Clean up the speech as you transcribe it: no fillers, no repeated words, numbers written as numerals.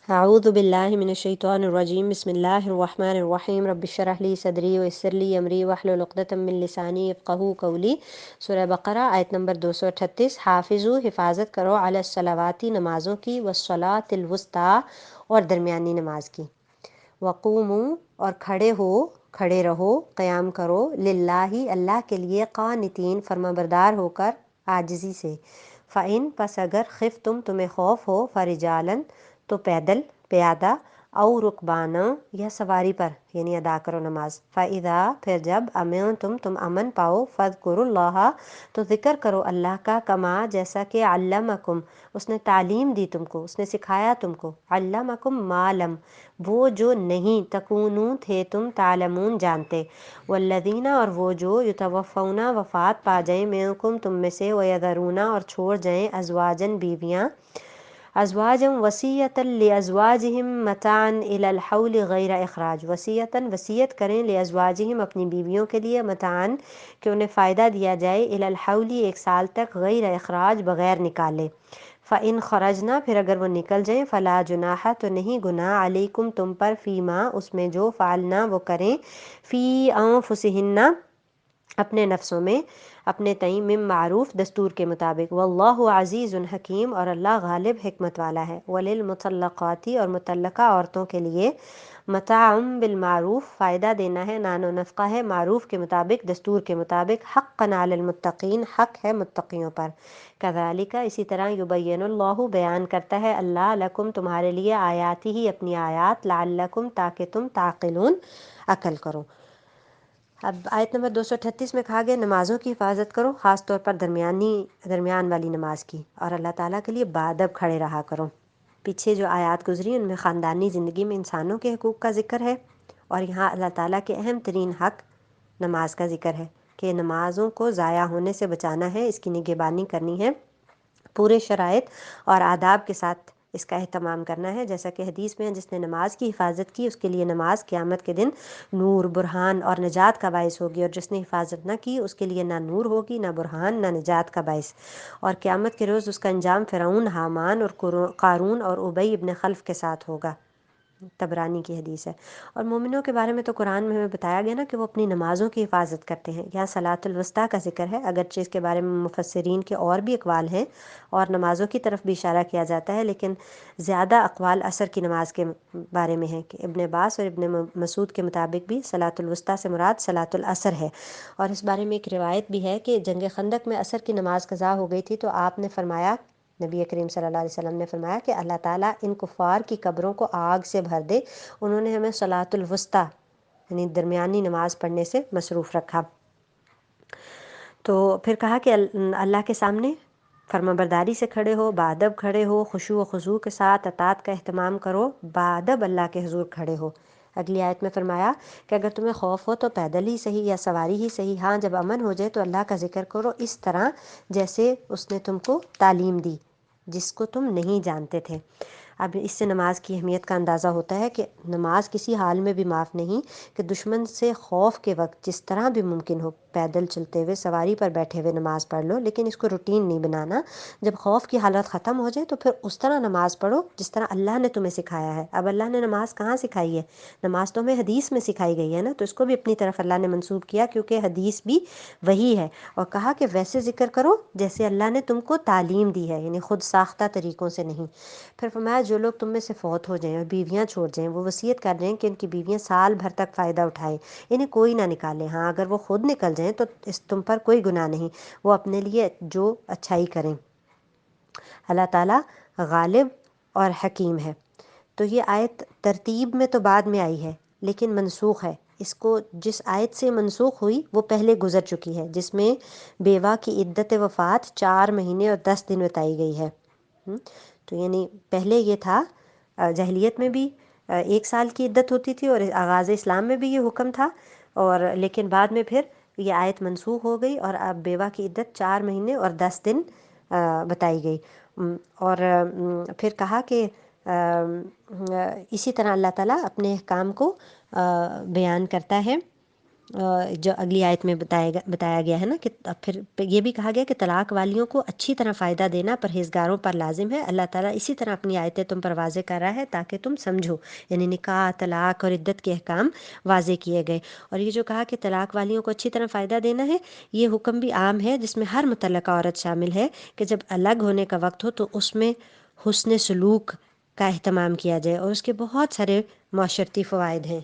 اعوذ باللہ من الشیطان الرجیم بسم اللہ الرحمن الرحیم رب اشرح لی صدری ویسر لی امری واحلل عقدۃ من لسانی یفقہوا قولی۔ سورہ بقرہ آیت نمبر 238۔ حافظو حفاظت کرو علی الصلواتی نمازوں کی، والصلاۃ الوسطیٰ اور درمیانی نماز کی، وقوموا اور کھڑے رہو، قیام کرو، للہ اللہ کے لیے، قانتین فرما بردار ہو کر، عاجزی سے۔ فَإِن پس اگر تمہیں خوف ہو، فرجالن تو پیادہ، او رکبانا یا سواری پر، یعنی ادا کرو نماز۔ فَإِذَا پھر جب تم امن پاؤ، فَاذْكُرُوا اللَّهَ تو ذکر کرو اللہ کا، کما جیسا کہ علمکم اس نے تعلیم دی تم کو، اس نے سکھایا تم کو، علمکم ما لم وہ جو نہیں، تکونوا تھے تم، تعلمون جانتے، والذین اور وہ جو، یتوفون وفات پا جائیں، منکم تم میں سے، ویذرون اور چھوڑ جائیں، ازواجن بیویاں، ازواجم وصیۃً لازواجہم متاعا الی الحول غیر اخراج، وصیۃً وصیت کریں، لازواجہم اپنی بیویوں کے لیے، متاعا کہ انہیں فائدہ دیا جائے، الی الحول ایک سال تک، غیر اخراج بغیر نکالے۔ فَإِنْ خَرَجْنَا پھر اگر وہ نکل جائیں، فَلَا جُنَاحَ تو نہیں گناہ، علیکم تم پر، فیما اس میں جو، فعلنا وہ کریں، فی انفسہن اپنے نفسوں میں، اپنے تئیں، من معروف دستور کے مطابق، واللہ عزیز حکیم اور اللہ غالب حکمت والا ہے۔ وللمطلقات اور مطلقہ عورتوں کے لیے، متاع بالمعروف فائدہ دینا ہے، نان و نفقہ ہے، معروف کے مطابق، دستور کے مطابق، حقا علی المتقین حق ہے متقیوں پر۔ کذالک اسی طرح، یبین اللہ بیان کرتا ہے اللہ، لکم تمہارے لیے، آیاتی ہی اپنی آیات، لعلکم تاکہ تم، تعقلون عقل کرو۔ اب آیت نمبر 238 میں کہا گیا نمازوں کی حفاظت کرو، خاص طور پر درمیان والی نماز کی، اور اللہ تعالیٰ کے لیے بادب کھڑے رہا کرو۔ پیچھے جو آیات گزری ان میں خاندانی زندگی میں انسانوں کے حقوق کا ذکر ہے، اور یہاں اللہ تعالیٰ کے اہم ترین حق نماز کا ذکر ہے، کہ نمازوں کو ضائع ہونے سے بچانا ہے، اس کی نگہبانی کرنی ہے، پورے شرائط اور آداب کے ساتھ اس کا اہتمام کرنا ہے، جیسا کہ حدیث میں ہے، جس نے نماز کی حفاظت کی اس کے لیے نماز قیامت کے دن نور، برہان اور نجات کا باعث ہوگی، اور جس نے حفاظت نہ کی اس کے لیے نہ نور ہوگی، نہ برہان، نہ نجات کا باعث، اور قیامت کے روز اس کا انجام فرعون، حامان اور قارون اور ابی ابن خلف کے ساتھ ہوگا۔ طبرانی کی حدیث ہے۔ اور مومنوں کے بارے میں تو قرآن میں ہمیں بتایا گیا نا کہ وہ اپنی نمازوں کی حفاظت کرتے ہیں، یہاں صلاۃ الوسطیٰ کا ذکر ہے، اگرچہ اس کے بارے میں مفسرین کے اور بھی اقوال ہیں اور نمازوں کی طرف بھی اشارہ کیا جاتا ہے، لیکن زیادہ اقوال عصر کی نماز کے بارے میں ہیں، کہ ابن عباس اور ابن مسعود کے مطابق بھی صلاۃ الوسطیٰ سے مراد صلاۃ العصر ہے۔ اور اس بارے میں ایک روایت بھی ہے کہ جنگ خندق میں عصر کی نماز قضا ہو گئی تھی، تو آپ نے فرمایا، نبی کریم صلی اللہ علیہ وسلم نے فرمایا کہ اللہ تعالیٰ ان کفار کی قبروں کو آگ سے بھر دے، انہوں نے ہمیں صلاۃ الوسطیٰ یعنی درمیانی نماز پڑھنے سے مصروف رکھا۔ تو پھر کہا کہ اللہ کے سامنے فرما برداری سے کھڑے ہو، بادب کھڑے ہو، خشوع و خضوع کے ساتھ اطاعت کا اہتمام کرو، بادب اللہ کے حضور کھڑے ہو۔ اگلی آیت میں فرمایا کہ اگر تمہیں خوف ہو تو پیدل ہی صحیح یا سواری ہی صحیح، ہاں جب امن ہو جائے تو اللہ کا ذکر کرو، اس طرح جیسے اس نے تم کو تعلیم دی، جس کو تم نہیں جانتے تھے۔ اب اس سے نماز کی اہمیت کا اندازہ ہوتا ہے کہ نماز کسی حال میں بھی معاف نہیں، کہ دشمن سے خوف کے وقت جس طرح بھی ممکن ہو، پیدل چلتے ہوئے، سواری پر بیٹھے ہوئے نماز پڑھ لو، لیکن اس کو روٹین نہیں بنانا۔ جب خوف کی حالت ختم ہو جائے تو پھر اس طرح نماز پڑھو جس طرح اللہ نے تمہیں سکھایا ہے۔ اب اللہ نے نماز کہاں سکھائی ہے؟ نماز تو ہمیں حدیث میں سکھائی گئی ہے نا، تو اس کو بھی اپنی طرف اللہ نے منسوب کیا، کیونکہ حدیث بھی وہی ہے، اور کہا کہ ویسے ذکر کرو جیسے اللہ نے تم کو تعلیم دی ہے، یعنی خود ساختہ طریقوں سے نہیں۔ پھر فرمایا جو لوگ تم میں سے فوت ہو جائیں اور بیویاں چھوڑ جائیں، وہ وصیت کر رہے ہیں کہ ان کی بیویاں سال بھر تک فائدہ اٹھائیں، انہیں کوئی نہ نکالے، ہاں اگر وہ خود نکل جائیں تو تم پر کوئی گناہ نہیں، وہ اپنے لیے جو اچھائی کریں، اللہ تعالیٰ غالب اور حکیم ہے۔ تو یہ آیت ترتیب میں تو بعد میں آئی ہے لیکن منسوخ ہے، اس کو جس آیت سے منسوخ ہوئی وہ پہلے گزر چکی ہے، جس میں بیوہ کی عدت وفات 4 مہینے اور 10 دن بتائی گئی ہے۔ تو یعنی پہلے یہ تھا، جاہلیت میں بھی 1 سال کی عدت ہوتی تھی، اور آغاز اسلام میں بھی یہ حکم تھا، اور لیکن بعد میں پھر یہ آیت منسوخ ہو گئی، اور اب بیوہ کی عدت 4 مہینے اور 10 دن بتائی گئی۔ اور پھر کہا کہ اسی طرح اللہ تعالیٰ اپنے احکام کو بیان کرتا ہے جو اگلی آیت میں بتایا گیا ہے نا کہ پھر یہ بھی کہا گیا کہ طلاق والیوں کو اچھی طرح فائدہ دینا پرہیزگاروں پر لازم ہے۔ اللہ تعالیٰ اسی طرح اپنی آیتیں تم پر واضح کر رہا ہے تاکہ تم سمجھو، یعنی نکاح، طلاق اور عدت کے احکام واضح کیے گئے۔ اور یہ جو کہا کہ طلاق والیوں کو اچھی طرح فائدہ دینا ہے، یہ حکم بھی عام ہے جس میں ہر متعلقہ عورت شامل ہے کہ جب الگ ہونے کا وقت ہو تو اس میں حسن سلوک کا اہتمام کیا جائے، اور اس کے بہت سارے معاشرتی فوائد ہیں۔